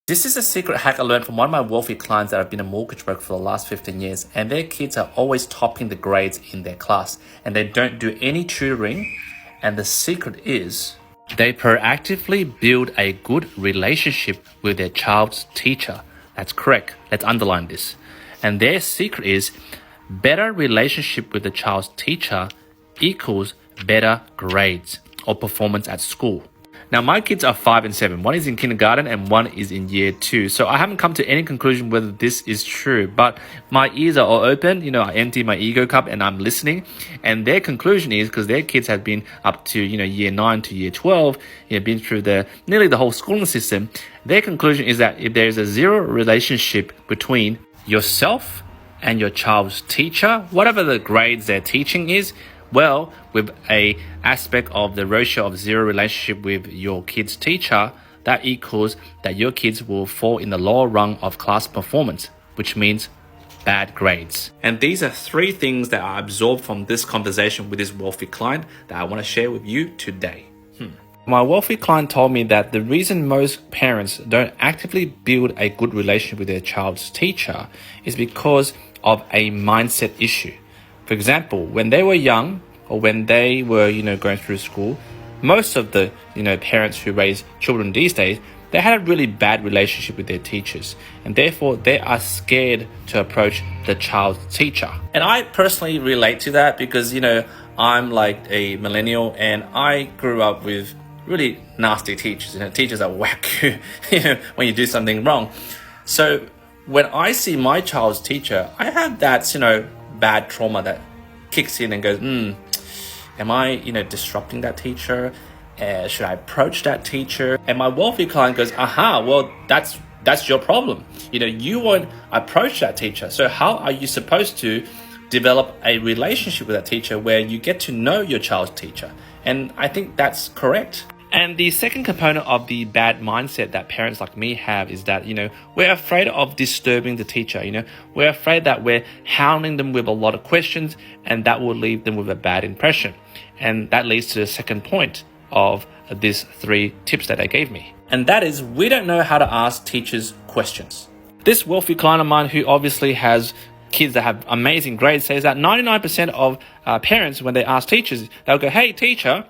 This is a secret hack I learned from one of my wealthy clients that have been a mortgage broker for the last 15 years, and their kids are always topping the grades in their class, and they don't do any tutoring. And the secret is they proactively build a good relationship with their child's teacher. That's correct. Let's underline this. And their secret is better relationship with the child's teacher equals better grades or performance at school. Now, my kids are 5 and 7. One is in kindergarten and one is in year 2. So I haven't come to any conclusion whether this is true, but my ears are all open. I empty my ego cup and I'm listening. And their conclusion is, because their kids have been up to, year 9 to year 12, been through nearly the whole schooling system. Their conclusion is that if there's a zero relationship between yourself and your child's teacher, whatever the grades they're teaching is, well, with a aspect of the ratio of zero relationship with your kid's teacher, that equals that your kids will fall in the lower rung of class performance, which means bad grades. And these are 3 things that I absorbed from this conversation with this wealthy client that I want to share with you today. My wealthy client told me that the reason most parents don't actively build a good relationship with their child's teacher is because of a mindset issue. For example, when they were young or when they were, going through school, most of the, parents who raise children these days, they had a really bad relationship with their teachers. And therefore, they are scared to approach the child's teacher. And I personally relate to that because, I'm like a millennial and I grew up with really nasty teachers. Teachers that whack you, when you do something wrong. So when I see my child's teacher, I have that, bad trauma that kicks in and goes, am I, disrupting that teacher? Should I approach that teacher? And my wealthy client goes, well, that's your problem. You won't approach that teacher. So how are you supposed to develop a relationship with that teacher where you get to know your child's teacher? And I think that's correct. And the second component of the bad mindset that parents like me have is that, we're afraid of disturbing the teacher. We're afraid that we're hounding them with a lot of questions and that will leave them with a bad impression. And that leads to the second point of these 3 tips that they gave me. And that is, we don't know how to ask teachers questions. This wealthy client of mine who obviously has kids that have amazing grades says that 99% of parents, when they ask teachers, they'll go, hey, teacher,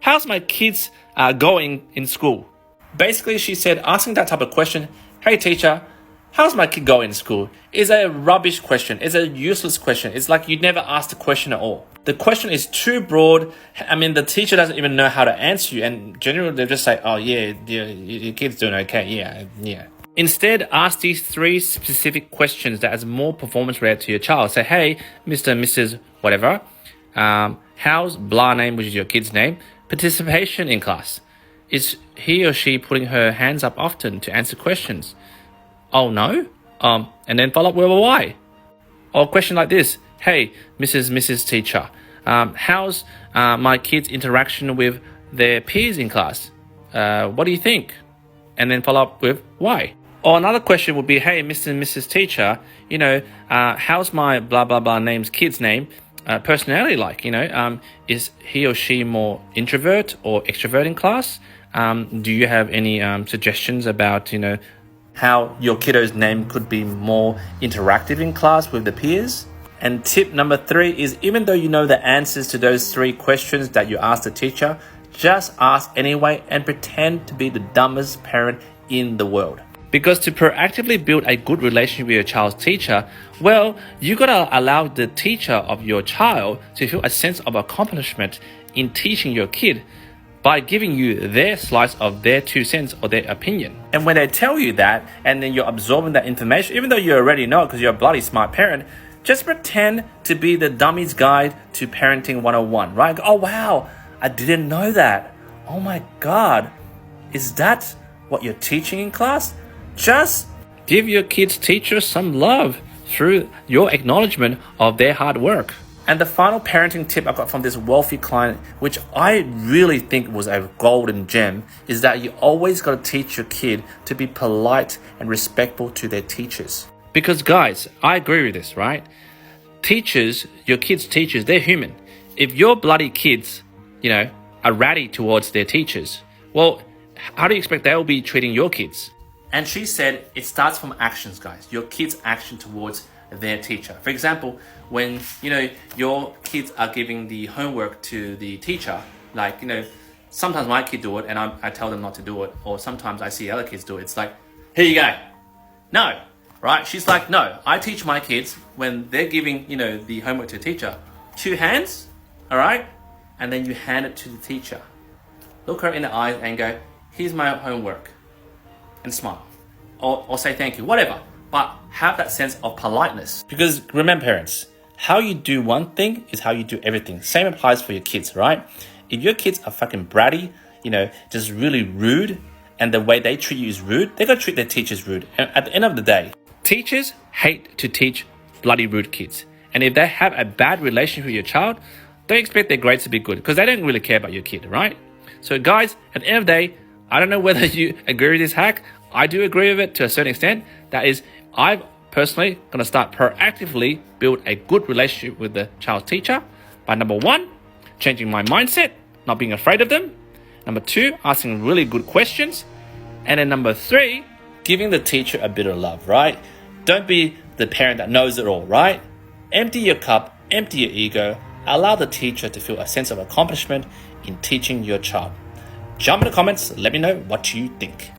how's my kids going in school? Basically, she said, asking that type of question, hey teacher, how's my kid going in school, is a rubbish question. It's a useless question. It's like you never asked the question at all. The question is too broad. The teacher doesn't even know how to answer you. And generally, they'll just say, oh yeah, your kid's doing okay. Yeah. Instead, ask these 3 specific questions that is more performance related to your child. Say, hey, Mr. and Mrs. whatever, how's blah name, which is your kid's name, participation in class? Is he or she putting her hands up often to answer questions? Oh no? And then follow up with a why. Or a question like this. Hey, Mrs. Teacher, how's my kid's interaction with their peers in class? What do you think? And then follow up with why. Or another question would be, hey, Mr. and Mrs. Teacher, how's my blah, blah, blah name's kid's name? Personality like, is he or she more introvert or extrovert in class? Do you have any suggestions about, how your kiddo's name could be more interactive in class with the peers? And tip number 3 is, even though you know the answers to those 3 questions that you asked the teacher, just ask anyway and pretend to be the dumbest parent in the world. Because to proactively build a good relationship with your child's teacher, well, you gotta allow the teacher of your child to feel a sense of accomplishment in teaching your kid by giving you their slice of their 2 cents or their opinion. And when they tell you that, and then you're absorbing that information, even though you already know it because you're a bloody smart parent, just pretend to be the dummy's guide to parenting 101, right? Oh wow, I didn't know that. Oh my God, is that what you're teaching in class? Just give your kids' teacher some love through your acknowledgement of their hard work. And the final parenting tip I got from this wealthy client, which I really think was a golden gem, is that you always got to teach your kid to be polite and respectful to their teachers. Because guys, I agree with this, right? Teachers, your kids' teachers, they're human. If your bloody kids, are ratty towards their teachers, well, how do you expect they'll be treating your kids? And she said it starts from actions, guys. Your kids' action towards their teacher. For example, when your kids are giving the homework to the teacher, like sometimes my kid do it and I tell them not to do it, or sometimes I see other kids do it. It's like, here you go. No, right? She's like, no. I teach my kids when they're giving the homework to the teacher, 2 hands, all right, and then you hand it to the teacher. Look her in the eyes and go, here's my homework, and smile, or say thank you, whatever. But have that sense of politeness. Because remember, parents, how you do one thing is how you do everything. Same applies for your kids, right? If your kids are fucking bratty, just really rude, and the way they treat you is rude, they're gonna treat their teachers rude. And at the end of the day, teachers hate to teach bloody rude kids. And if they have a bad relationship with your child, don't expect their grades to be good, because they don't really care about your kid, right? So guys, at the end of the day, I don't know whether you agree with this hack. I do agree with it to a certain extent. That is, I'm personally going to start proactively build a good relationship with the child's teacher by number 1, changing my mindset, not being afraid of them. Number 2, asking really good questions. And then number 3, giving the teacher a bit of love, right? Don't be the parent that knows it all, right? Empty your cup, empty your ego. Allow the teacher to feel a sense of accomplishment in teaching your child. Jump in the comments, let me know what you think.